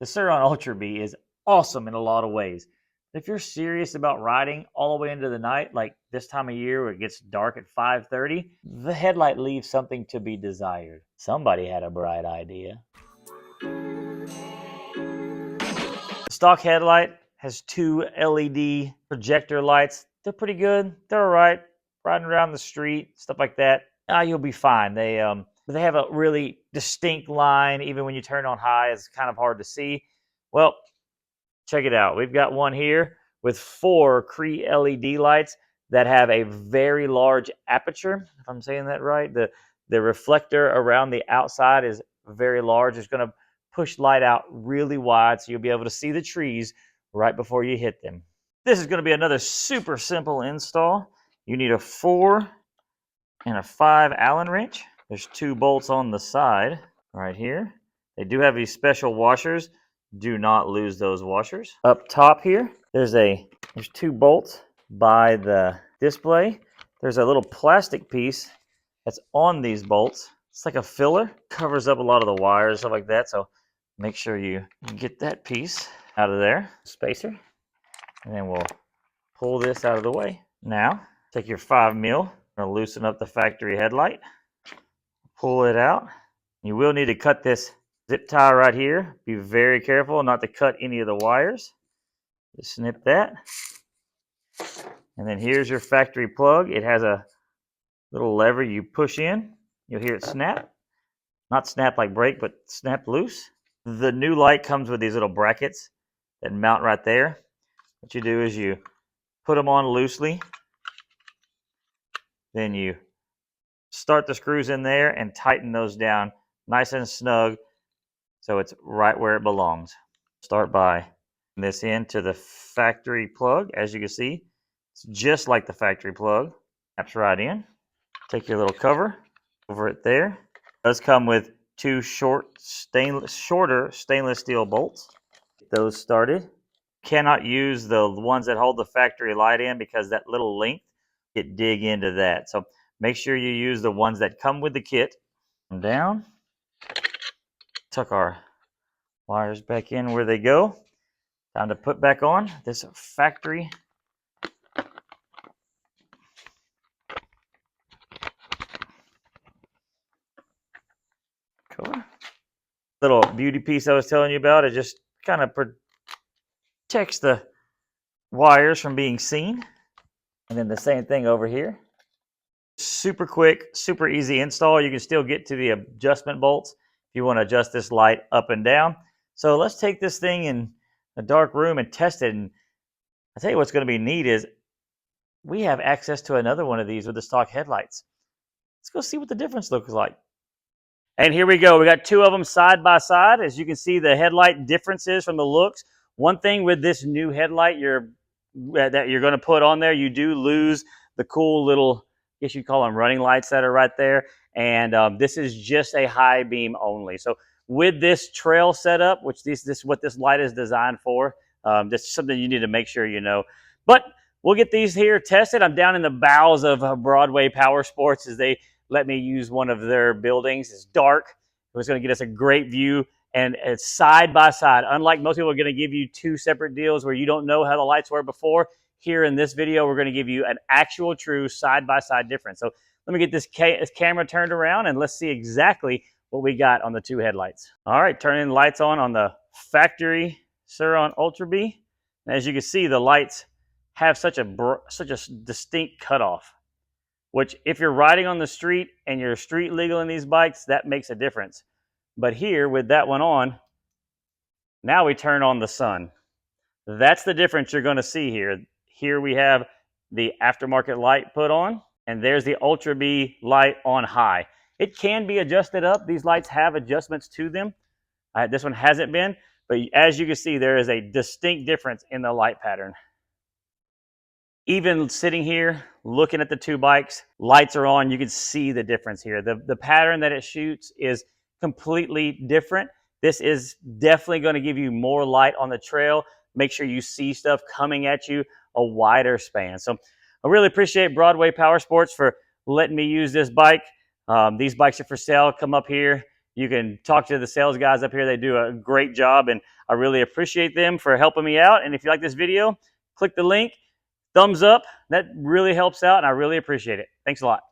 The Sur-Ron Ultra B is awesome in a lot of ways. If you're serious about riding all the way into the night, like this time of year where it gets dark at 5:30, the headlight leaves something to be desired. Somebody had a bright idea. The stock headlight has two LED projector lights. They're pretty good. They're all right. Riding around the street, stuff like that, you'll be fine. They have a really distinct line. Even when you turn on high, it's kind of hard to see. Well, check it out. We've got one here with 4 Cree LED lights that have a very large aperture, if I'm saying that right. The reflector around the outside is very large. It's going to push light out really wide, so you'll be able to see the trees right before you hit them. This is going to be another super simple install. You need a 4 and a 5 Allen wrench. There's 2 bolts on the side right here. They do have these special washers. Do not lose those washers. Up top here, there's 2 bolts by the display. There's a little plastic piece that's on these bolts. It's like a filler. Covers up a lot of the wires, stuff like that. So make sure you get that piece out of there. Spacer. And then we'll pull this out of the way. Now, take your 5 mil. We're going to loosen up the factory headlight. Pull it out. You will need to cut this zip tie right here. Be very careful not to cut any of the wires. Just snip that. And then here's your factory plug. It has a little lever you push in. You'll hear it snap. Not snap like break, but snap loose. The new light comes with these little brackets that mount right there. What you do is you put them on loosely. Then you start the screws in there and tighten those down nice and snug so it's right where it belongs. Start by putting this into the factory plug. As you can see, it's just like the factory plug. Snaps right in. Take your little cover over it there. It does come with 2 shorter stainless steel bolts. Get those started. Cannot use the ones that hold the factory light in because that little length, it dig into that. So make sure you use the ones that come with the kit. Down. Tuck our wires back in where they go. Time to put back on this factory cover. Little beauty piece I was telling you about, it just kind of protects the wires from being seen. And then the same thing over here. Super quick, super easy install. You can still get to the adjustment bolts if you want to adjust this light up and down. So let's take this thing in a dark room and test it. And I'll tell you what's going to be neat is we have access to another one of these with the stock headlights. Let's go see what the difference looks like. And here we go. We got 2 of them side by side. As you can see, the headlight differences from the looks. One thing with this new headlight that you're going to put on there, you do lose the cool little, I guess you call them running lights that are right there. And this is just a high beam only. So with this trail setup, which this is what this light is designed for, that's something you need to make sure you know. But we'll get these here tested. I'm down in the bowels of Broadway Power Sports as they let me use one of their buildings. It's dark. It was going to get us a great view. And it's side by side. Unlike most people are going to give you 2 separate deals where you don't know how the lights were before, here in this video, we're going to give you an actual true side by side difference. So let me get this camera turned around and let's see exactly what we got on the 2 headlights. All right, turning the lights on the factory Sur-Ron Ultra B. And as you can see, the lights have such a distinct cutoff, which if you're riding on the street and you're street legal in these bikes, that makes a difference. But here, with that one on, now we turn on the sun. That's the difference you're going to see here. Here we have the aftermarket light put on, and there's the Ultra B light on high. It can be adjusted up. These lights have adjustments to them. This one hasn't been, but as you can see, there is a distinct difference in the light pattern. Even sitting here, looking at the 2 bikes, lights are on. You can see the difference here. The pattern that it shoots is completely different. This is definitely going to give you more light on the trail. Make sure you see stuff coming at you a wider span. So I really appreciate Broadway Power Sports for letting me use this bike. These bikes are for sale. Come up here. You can talk to the sales guys up here. They do a great job, and I really appreciate them for helping me out. And if you like this video, click the link, thumbs up. That really helps out, and I really appreciate it. Thanks a lot.